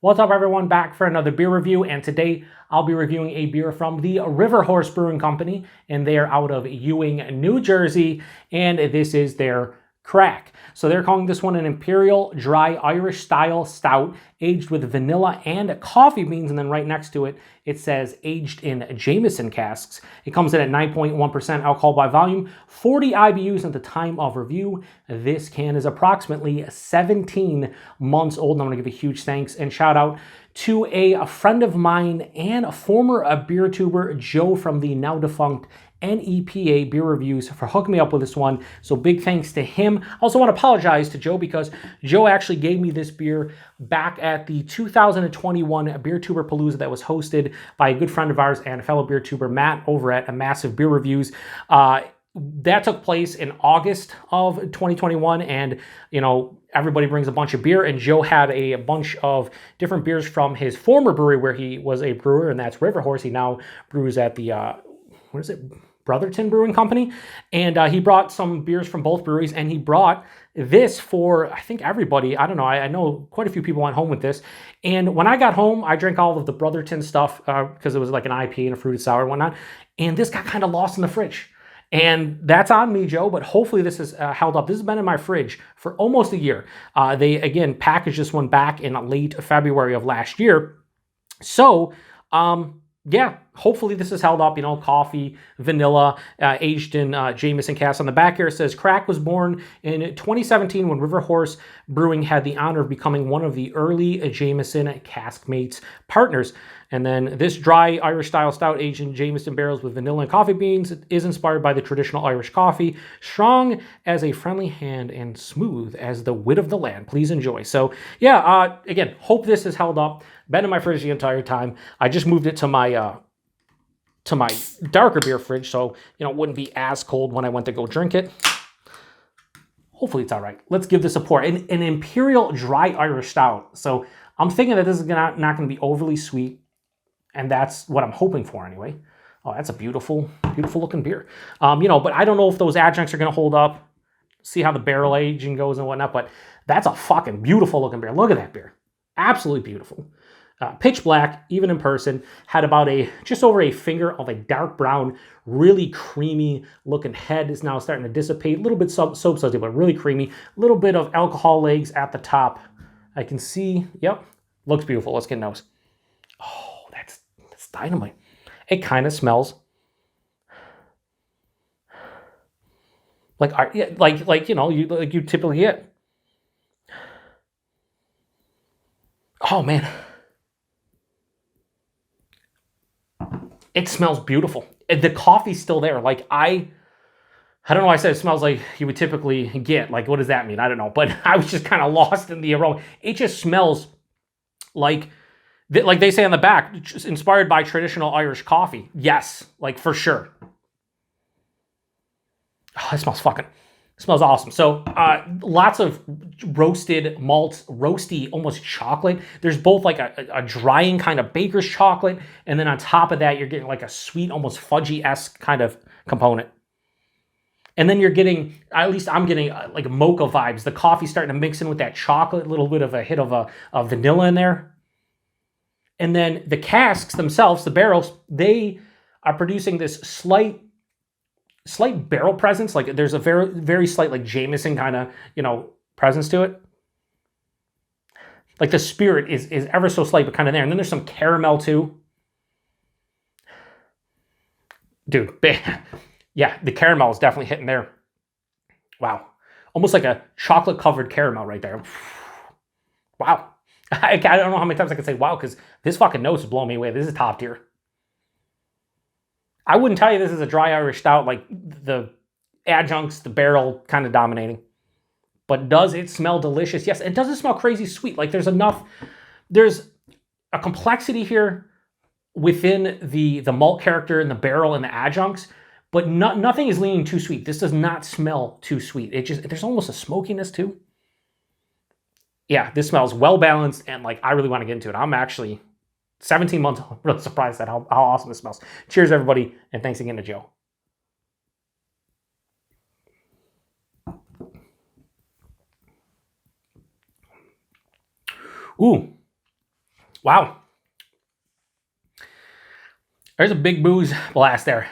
What's up, everyone? Back for another beer review, and today I'll be reviewing a beer from the River Horse Brewing Company, and they are out of Ewing, New Jersey, and this is their Craic. So they're calling this one an Imperial Dry Irish Stout, aged with vanilla and coffee beans, and then right next to it, it says aged in Jameson Casks. It comes in at 9.1% alcohol by volume, 40 IBUs at the time of review. This can is approximately 17 months old, and I'm going to give a huge thanks and shout out to a friend of mine and a former beer tuber, Joe from the now defunct NEPA Beer Reviews, for hooking me up with this one. So big thanks to him. I also want to apologize to Joe because Joe actually gave me this beer back at the 2021 Beer Tuber Palooza that was hosted by a good friend of ours and a fellow beer tuber, Matt, over at Massive Beer Reviews. That took place in August of 2021, and everybody brings a bunch of beer, and Joe had a bunch of different beers from his former brewery where he was a brewer, and that's River Horse. He now brews at the Brotherton Brewing Company, and he brought some beers from both breweries, and he brought this for, I think, everybody. I don't know. I know quite a few people went home with this, and when I got home, I drank all of the Brotherton stuff because it was like an IPA and a fruited sour and whatnot, and this got kind of lost in the fridge. And that's on me, Joe, but hopefully this is held up. This has been in my fridge for almost a year. They, again, packaged this one back in late February of last year. So, yeah, hopefully this is held up, coffee, vanilla, aged in Jameson Casks. On the back here, it says, Craic was born in 2017 when River Horse Brewing had the honor of becoming one of the early Jameson Caskmates partners. And then this dry Irish-style stout aged in Jameson barrels with vanilla and coffee beans is inspired by the traditional Irish coffee, strong as a friendly hand and smooth as the wit of the land. Please enjoy. So, yeah, again, hope this is held up. Been in my fridge the entire time. I just moved it to my darker beer fridge, so it wouldn't be as cold when I went to go drink it. Hopefully it's all right. Let's give this a pour. An Imperial Dry Irish Stout. So I'm thinking that this is not going to be overly sweet, and that's what I'm hoping for anyway. Oh, that's a beautiful, beautiful looking beer. But I don't know if those adjuncts are going to hold up. See how the barrel aging goes and whatnot, but that's a fucking beautiful looking beer. Look at that beer. Absolutely beautiful. Pitch black, even in person, had about just over a finger of a dark brown, really creamy looking head. Is now starting to dissipate. A little bit soap salty, but really creamy. A little bit of alcohol legs at the top. I can see, yep, looks beautiful. Let's get a nose. Oh, that's dynamite. It kind of smells like you typically get. Oh man. It smells beautiful. The coffee's still there. Like I don't know why I said it smells like you would typically get. Like, what does that mean? I don't know. But I was just kind of lost in the aroma. It just smells like they say on the back, inspired by traditional Irish coffee. Yes, like for sure. Oh, it smells awesome. So lots of roasted malts, roasty, almost chocolate. There's both like a drying kind of baker's chocolate, and then on top of that, you're getting like a sweet, almost fudgy-esque kind of component. And then you're getting, at least I'm getting like mocha vibes. The coffee's starting to mix in with that chocolate, a little bit of a hit of vanilla in there. And then the casks themselves, the barrels, they are producing this slight barrel presence. Like there's a very, very slight like Jameson kind of, presence to it. Like the spirit is ever so slight, but kind of there. And then there's some caramel too. Dude, yeah, the caramel is definitely hitting there. Wow. Almost like a chocolate covered caramel right there. Wow. I don't know how many times I can say wow, because this fucking nose is blowing me away. This is top tier. I wouldn't tell you this is a dry Irish stout, like the adjuncts, the barrel kind of dominating. But does it smell delicious? Yes. And does it smell crazy sweet? Like there's a complexity here within the malt character and the barrel and the adjuncts, but nothing is leaning too sweet. This does not smell too sweet. There's almost a smokiness too. Yeah, this smells well balanced, and like I really want to get into it. I'm actually 17 months old. I'm really surprised at how awesome this smells. Cheers, everybody, and thanks again to Joe. Ooh. Wow. There's a big booze blast there.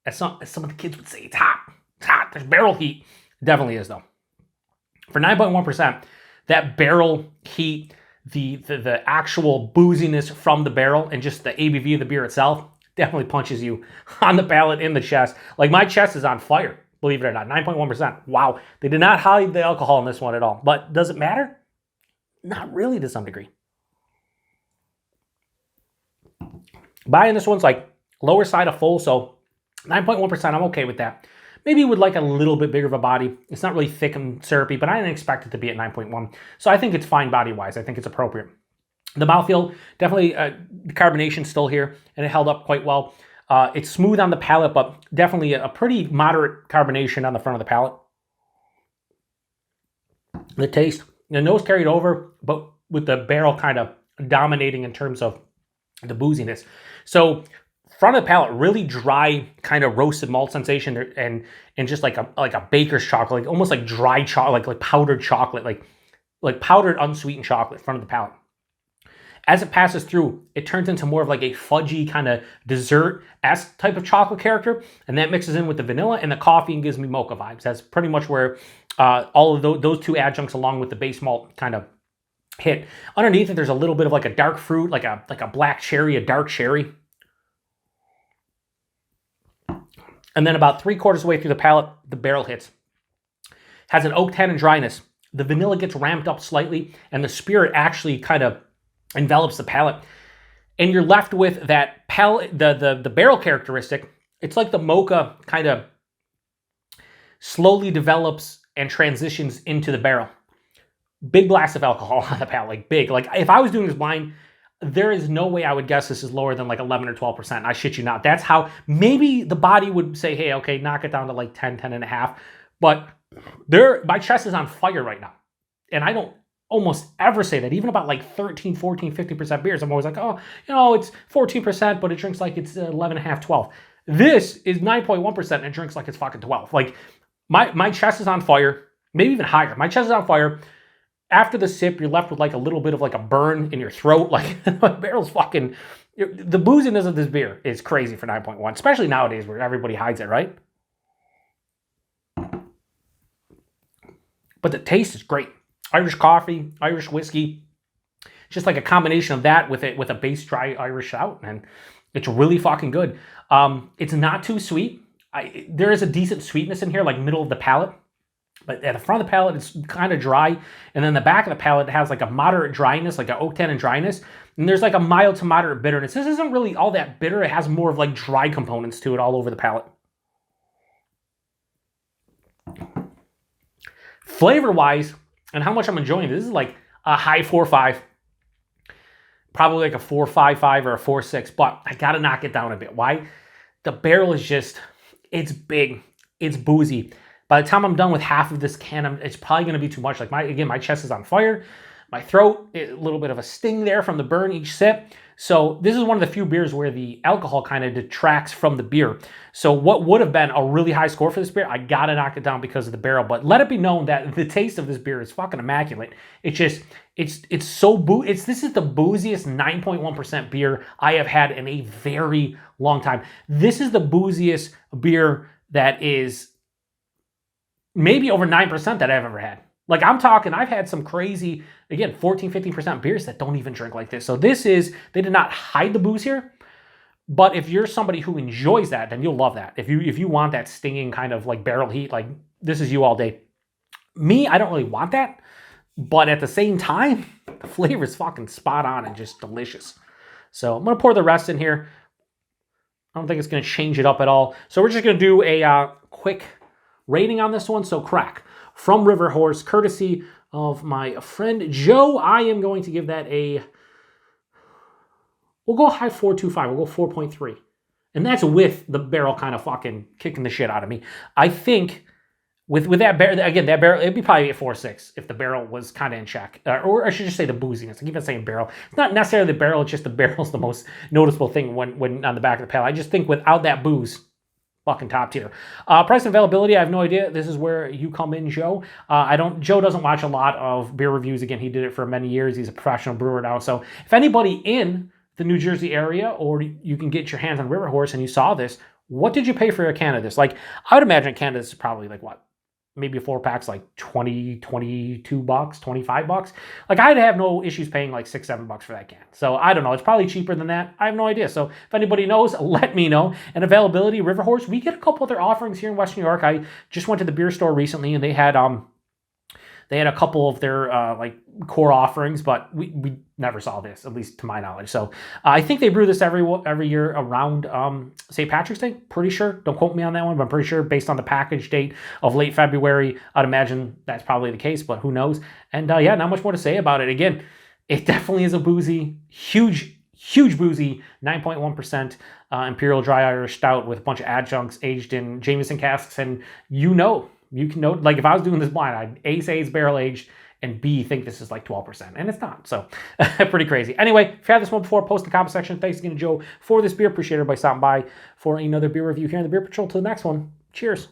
As some of the kids would say, it's hot. It's hot. There's barrel heat. It definitely is, though. For 9.1%, that barrel heat, the actual booziness from the barrel and just the ABV of the beer itself definitely punches you on the palate, in the chest. Like, my chest is on fire, believe it or not. 9.1%. Wow. They did not hide the alcohol in this one at all. But does it matter? Not really, to some degree. Buying this one's like lower side of full, so 9.1%, I'm okay with that. Maybe would like a little bit bigger of a body. It's not really thick and syrupy, but I didn't expect it to be at 9.1. So I think it's fine body-wise. I think it's appropriate. The mouthfeel, definitely the carbonation's still here, and it held up quite well. It's smooth on the palate, but definitely a pretty moderate carbonation on the front of the palate. The taste, the nose carried over, but with the barrel kind of dominating in terms of the booziness. So front of the palate, really dry, kind of roasted malt sensation, and just like a baker's chocolate, like almost like dry chocolate, like powdered chocolate, like powdered unsweetened chocolate, front of the palate. As it passes through, it turns into more of like a fudgy kind of dessert-esque type of chocolate character, and that mixes in with the vanilla and the coffee and gives me mocha vibes. That's pretty much where all of those two adjuncts, along with the base malt, kind of hit. Underneath it, there's a little bit of like a dark fruit, like a black cherry, a dark cherry. And then about 3/4 of the way through the palate, the barrel hits. Has an oak tannin dryness. The vanilla gets ramped up slightly, and the spirit actually kind of envelops the palate. And you're left with that palate, the barrel characteristic. It's like the mocha kind of slowly develops and transitions into the barrel. Big blast of alcohol on the palate, like big. Like, if I was doing this blind, there is no way I would guess this is lower than like 11 or 12%. I shit you not. That's how, maybe the body would say, hey, okay, knock it down to like 10, 10 and a half. But my chest is on fire right now. And I don't almost ever say that, even about like 13, 14, 15% beers. I'm always like, oh, it's 14%, but it drinks like it's 11 and a half, 12. This is 9.1% and it drinks like it's fucking 12. Like, my chest is on fire, maybe even higher. My chest is on fire. After the sip, you're left with like a little bit of like a burn in your throat. Like, the barrel's fucking, the booziness of this beer is crazy for 9.1, especially nowadays where everybody hides it, right? But the taste is great. Irish coffee, Irish whiskey, just like a combination of that with a base dry Irish stout, and it's really fucking good. It's not too sweet. There is a decent sweetness in here, like middle of the palate. But at the front of the palate, it's kind of dry. And then the back of the palate has like a moderate dryness, like an oak tannin dryness. And there's like a mild to moderate bitterness. This isn't really all that bitter. It has more of like dry components to it all over the palate. Flavor-wise, and how much I'm enjoying this is like a high 4.5. Probably like a 4.55 or a 4.6. But I got to knock it down a bit. Why? The barrel is just, it's big. It's boozy. By the time I'm done with half of this can, it's probably going to be too much. Like, my chest is on fire. My throat, a little bit of a sting there from the burn each sip. So this is one of the few beers where the alcohol kind of detracts from the beer. So what would have been a really high score for this beer, I got to knock it down because of the barrel. But let it be known that the taste of this beer is fucking immaculate. It's just, it's so this is the booziest 9.1% beer I have had in a very long time. This is the booziest beer that is maybe over 9% that I've ever had. Like, I'm talking, I've had some crazy, again, 14, 15% beers that don't even drink like this. So this is, they did not hide the booze here. But if you're somebody who enjoys that, then you'll love that. If you want that stinging kind of like barrel heat, like, this is you all day. Me, I don't really want that. But at the same time, the flavor is fucking spot on and just delicious. So I'm going to pour the rest in here. I don't think it's going to change it up at all. So we're just going to do a quick rating on this one. So Craic from River Horse, courtesy of my friend Joe. I am going to give that we'll go high 4.25. We'll go 4.3. And that's with the barrel kind of fucking kicking the shit out of me. I think with that barrel, again, that barrel, it'd be probably a 4.6 if the barrel was kind of in check. Or I should just say the booziness. I keep on saying barrel. It's not necessarily the barrel, it's just the barrel's the most noticeable thing when on the back of the palate. I just think without that booze, fucking top tier. Price and availability, I have no idea. This is where you come in, Joe. Joe doesn't watch a lot of beer reviews. Again, he did it for many years. He's a professional brewer now. So if anybody in the New Jersey area, or you can get your hands on River Horse and you saw this, what did you pay for a can of this? Like, I would imagine a can of this is probably like what? Maybe a 4-pack's like 20, 22 bucks, 25 bucks. Like, I'd have no issues paying like $6, $7 for that can. So I don't know. It's probably cheaper than that. I have no idea. So if anybody knows, let me know. And availability, River Horse, we get a couple other offerings here in West New York. I just went to the beer store recently and they had a couple of their like core offerings, but we never saw this, at least to my knowledge. So I think they brew this every year around St. Patrick's Day. Pretty sure. Don't quote me on that one, but I'm pretty sure based on the package date of late February, I'd imagine that's probably the case, but who knows? And yeah, not much more to say about it. Again, it definitely is a boozy, huge boozy, 9.1% Imperial Dry Irish Stout with a bunch of adjuncts aged in Jameson Casks, and you can know, like if I was doing this blind, I'd A, say it's barrel aged, and B, think this is like 12%, and it's not. So pretty crazy. Anyway, if you had this one before, post in the comment section. Thanks again to Joe for this beer. Appreciate everybody stopping by for another beer review here on the Beer Patrol. Till the next one, cheers.